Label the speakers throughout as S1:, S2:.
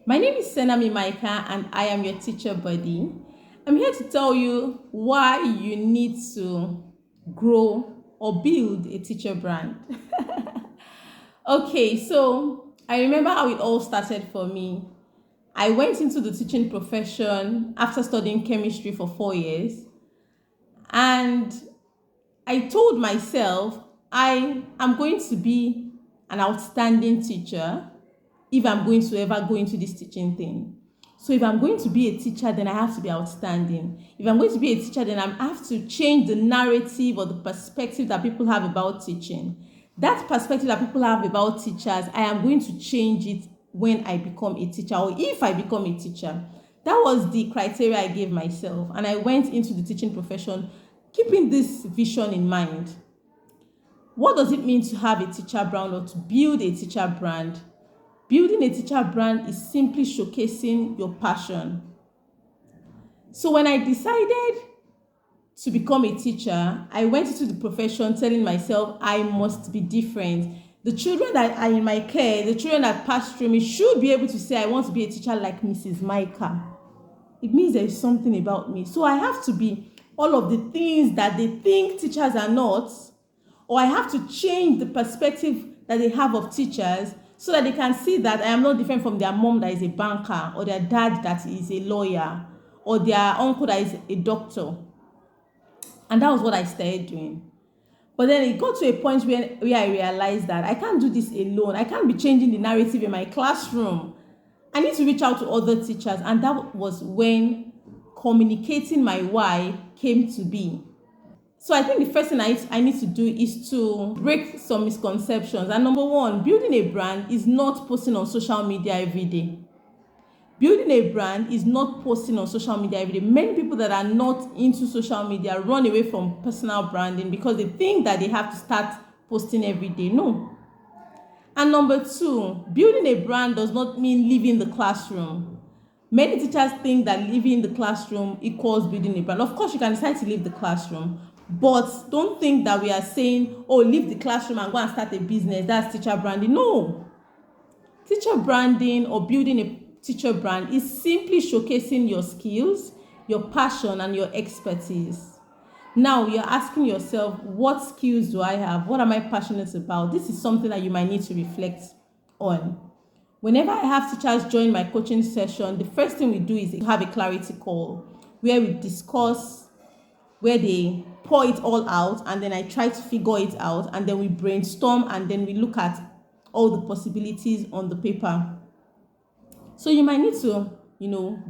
S1: My name is Senami Maika and I am your teacher buddy. I'm here to tell you why you need to grow or build a teacher brand. Okay, so I remember how it all started for me. I went into the teaching profession after studying chemistry for 4 years, and I told myself I am going to be an outstanding teacher if I'm going to ever go into this teaching thing. So if I'm going to be a teacher, then I have to be outstanding. If I'm going to be a teacher, then I have to change the narrative or the perspective that people have about teaching. That perspective that people have about teachers, I am going to change it when I become a teacher or if I become a teacher. That was the criteria I gave myself, and I went into the teaching profession keeping this vision in mind. What does it mean to have a teacher brand or to build a teacher brand? Building a teacher brand is simply showcasing your passion. So when I decided to become a teacher, I went into the profession telling myself I must be different. The children that are in my care, the children that pass through me should be able to say, I want to be a teacher like Mrs. Micah. It means there is something about me. So I have to be all of the things that they think teachers are not, or I have to change the perspective that they have of teachers so that they can see that I am not different from their mom that is a banker, or their dad that is a lawyer, or their uncle that is a doctor. And that was what I started doing. But then it got to a point where I realized that I can't do this alone. I can't be changing the narrative in my classroom. I need to reach out to other teachers. And that was when communicating my why came to be. So I think the first thing I need to do is to break some misconceptions. And number one, building a brand is not posting on social media every day. Building a brand is not posting on social media every day. Many people that are not into social media run away from personal branding because they think that they have to start posting every day. No. And number two, building a brand does not mean leaving the classroom. Many teachers think that leaving the classroom equals building a brand. Of course, you can decide to leave the classroom, but don't think that we are saying, oh, leave the classroom and go and start a business. That's teacher branding. No. Teacher branding or building a teacher brand is simply showcasing your skills, your passion, and your expertise. Now you're asking yourself, what skills do I have? What am I passionate about? This is something that you might need to reflect on. Whenever I have teachers join my coaching session, the first thing we do is have a clarity call where we discuss, where they pour it all out, and then I try to figure it out, and then we brainstorm, and then we look at all the possibilities on the paper. So you might need to,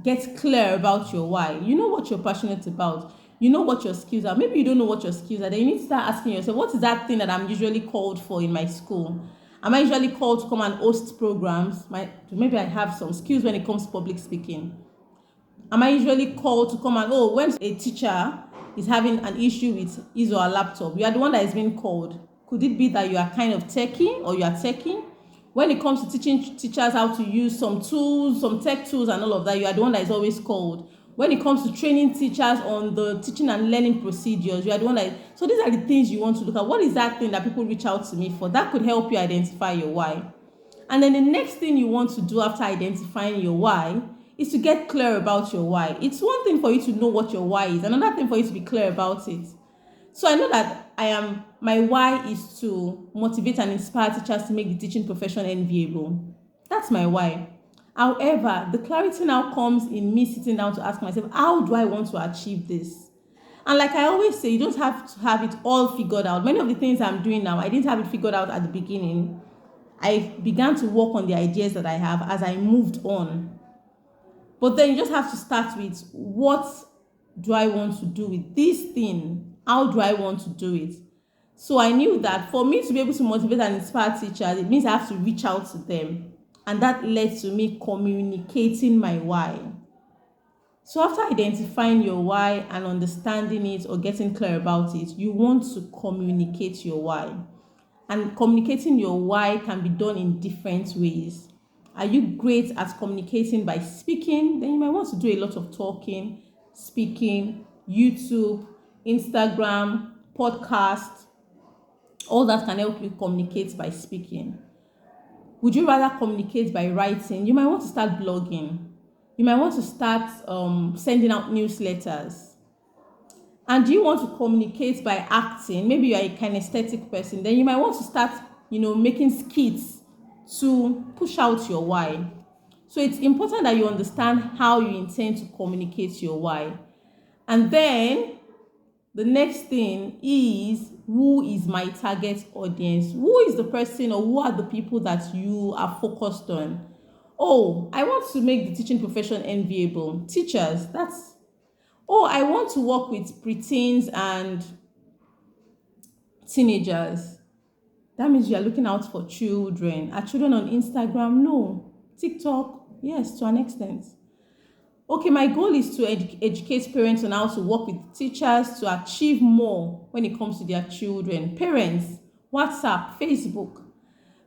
S1: get clear about your why. You know what you're passionate about. You know what your skills are. Maybe you don't know what your skills are. Then you need to start asking yourself, what is that thing that I'm usually called for in my school? Am I usually called to come and host programs? Maybe I have some skills when it comes to public speaking. Am I usually called to come and, when a teacher is having an issue with his or her laptop, you are the one that is being called. Could it be that you are kind of techie or you are techie? When it comes to teaching teachers how to use some tools, some tech tools and all of that, you are the one that is always called. When it comes to training teachers on the teaching and learning procedures, you are the one that so these are the things you want to look at. What is that thing that people reach out to me for? That could help you identify your why. And then the next thing you want to do after identifying your why is to get clear about your why. It's one thing for you to know what your why is, another thing for you to be clear about it. So I know that my why is to motivate and inspire teachers to make the teaching profession enviable. That's my why. However, the clarity now comes in me sitting down to ask myself, how do I want to achieve this? And like I always say, you don't have to have it all figured out. Many of the things I'm doing now, I didn't have it figured out at the beginning. I began to work on the ideas that I have as I moved on. But then you just have to start with, what do I want to do with this thing? How do I want to do it? So I knew that for me to be able to motivate and inspire teachers, it means I have to reach out to them. And that led to me communicating my why. So after identifying your why and understanding it or getting clear about it, you want to communicate your why. And communicating your why can be done in different ways. Are you great at communicating by speaking? Then you might want to do a lot of talking, speaking, YouTube, Instagram, podcast. All that can help you communicate by speaking. Would you rather communicate by writing? You might want to start blogging. You might want to start sending out newsletters. And do you want to communicate by acting? Maybe you are a kinesthetic person. Then you might want to start, making skits to push out your why. So it's important that you understand how you intend to communicate your why. And then the next thing is, who is my target audience? Who is the person, or who are the people that you are focused on? Oh, I want to make the teaching profession enviable. Teachers, I want to work with preteens and teenagers. That means you are looking out for children. Are children on Instagram? No. TikTok? Yes, to an extent. Okay, my goal is to educate parents on how to work with teachers to achieve more when it comes to their children. Parents, WhatsApp, Facebook.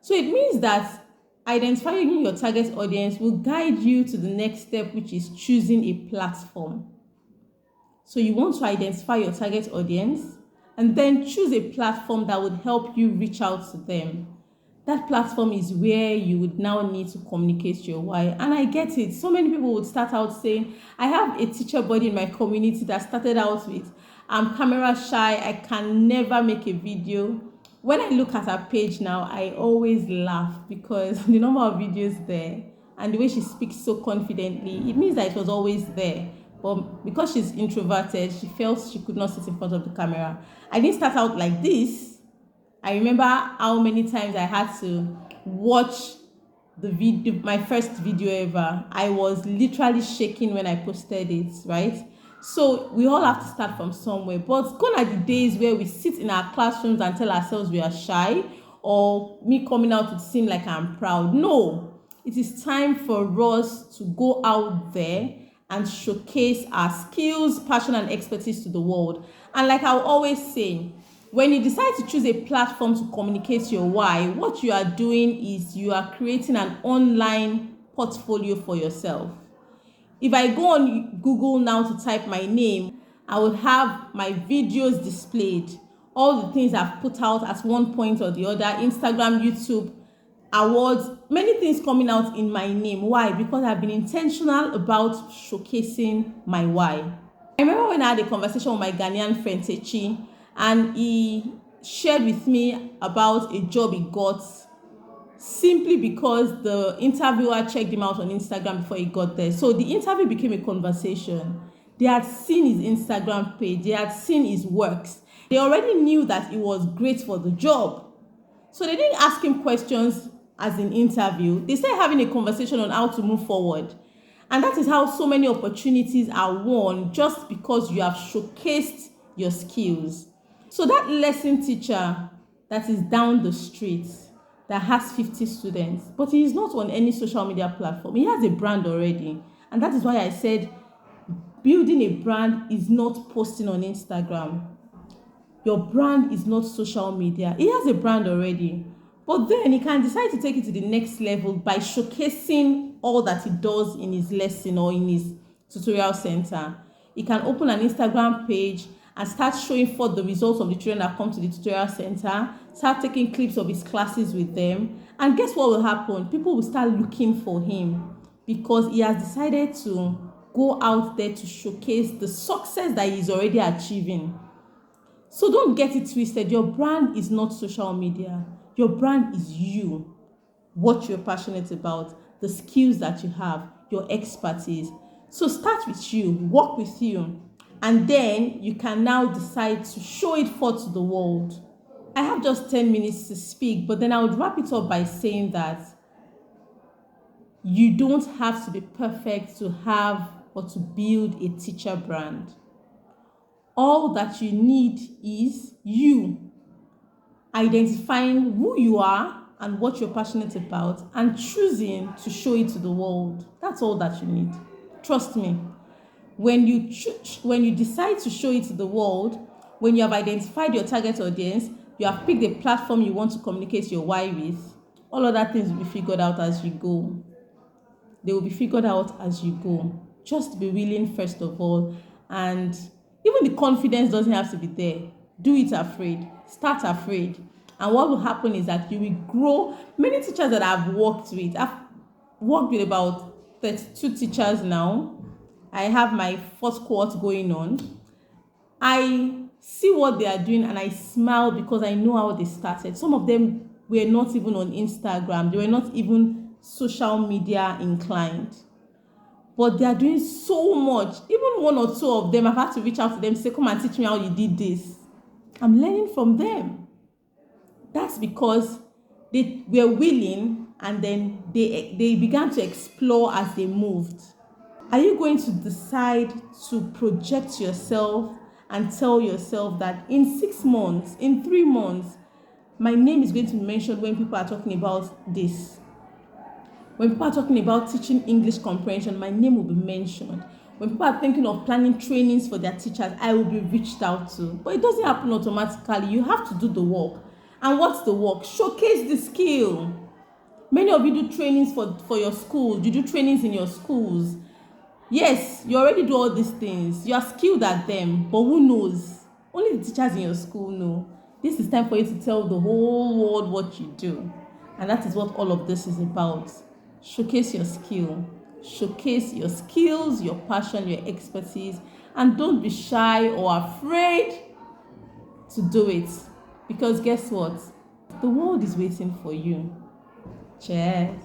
S1: So it means that identifying your target audience will guide you to the next step, which is choosing a platform. So you want to identify your target audience and then choose a platform that would help you reach out to them. That platform is where you would now need to communicate your why. And I get it. So many people would start out saying, I have a teacher body in my community that started out with, I'm camera shy, I can never make a video. When I look at her page now, I always laugh because the number of videos there and the way she speaks so confidently, it means that it was always there. But because she's introverted, she felt she could not sit in front of the camera. I didn't start out like this. I remember how many times I had to watch the video, my first video ever. I was literally shaking when I posted it, right? So we all have to start from somewhere. But gone are the days where we sit in our classrooms and tell ourselves we are shy, or me coming out would seem like I'm proud. No, it is time for us to go out there and showcase our skills, passion, and expertise to the world. And like I always say, when you decide to choose a platform to communicate your why, what you are doing is you are creating an online portfolio for yourself. If I go on Google now to type my name, I would have my videos displayed, all the things I've put out at one point or the other, Instagram, YouTube, awards, many things coming out in my name. Why? Because I've been intentional about showcasing my why. I remember when I had a conversation with my Ghanaian friend Techi, and he shared with me about a job he got simply because the interviewer checked him out on Instagram before he got there. So the interview became a conversation. They had seen his Instagram page, they had seen his works. They already knew that he was great for the job. So they didn't ask him questions as an interview. They started having a conversation on how to move forward. And that is how so many opportunities are won, just because you have showcased your skills. So that lesson teacher that is down the street, that has 50 students, but he is not on any social media platform. He has a brand already. And that is why I said building a brand is not posting on Instagram. Your brand is not social media. He has a brand already. But then he can decide to take it to the next level by showcasing all that he does in his lesson or in his tutorial center. He can open an Instagram page and start showing forth the results of the children that come to the tutorial center, start taking clips of his classes with them. And guess what will happen? People will start looking for him because he has decided to go out there to showcase the success that he is already achieving. So don't get it twisted. Your brand is not social media. Your brand is you, what you're passionate about, the skills that you have, your expertise. So start with you, work with you, and then you can now decide to show it forth to the world. I have just 10 minutes to speak, but then I would wrap it up by saying that you don't have to be perfect to have or to build a teacher brand. All that you need is you identifying who you are and what you're passionate about and choosing to show it to the world. That's all that you need. Trust me. When you decide to show it to the world, when you have identified your target audience, you have picked a platform you want to communicate your why with, all other things will be figured out as you go. They will be figured out as you go. Just be willing first of all, and even the confidence doesn't have to be there. Do it afraid. Start afraid. And what will happen is that you will grow. Many teachers that I've worked with about 32 teachers now. I have my fourth cohort going on. I see what they are doing and I smile because I know how they started. Some of them were not even on Instagram. They were not even social media inclined. But they are doing so much. Even one or two of them, I've had to reach out to them, say, come and teach me how you did this. I'm learning from them. That's because they were willing, and then they began to explore as they moved. Are you going to decide to project yourself and tell yourself that in 6 months, in 3 months, my name is going to be mentioned when people are talking about this? When people are talking about teaching English comprehension, my name will be mentioned. When people are thinking of planning trainings for their teachers, I will be reached out to. But it doesn't happen automatically. You have to do the work. And what's the work? Showcase the skill. Many of you do trainings for your schools. You do trainings in your schools. Yes, you already do all these things. You are skilled at them. But who knows? Only the teachers in your school know. This is time for you to tell the whole world what you do. And that is what all of this is about. Showcase your skill. Showcase your skills, your passion, your expertise. And don't be shy or afraid to do it. Because guess what? The world is waiting for you. Cheers.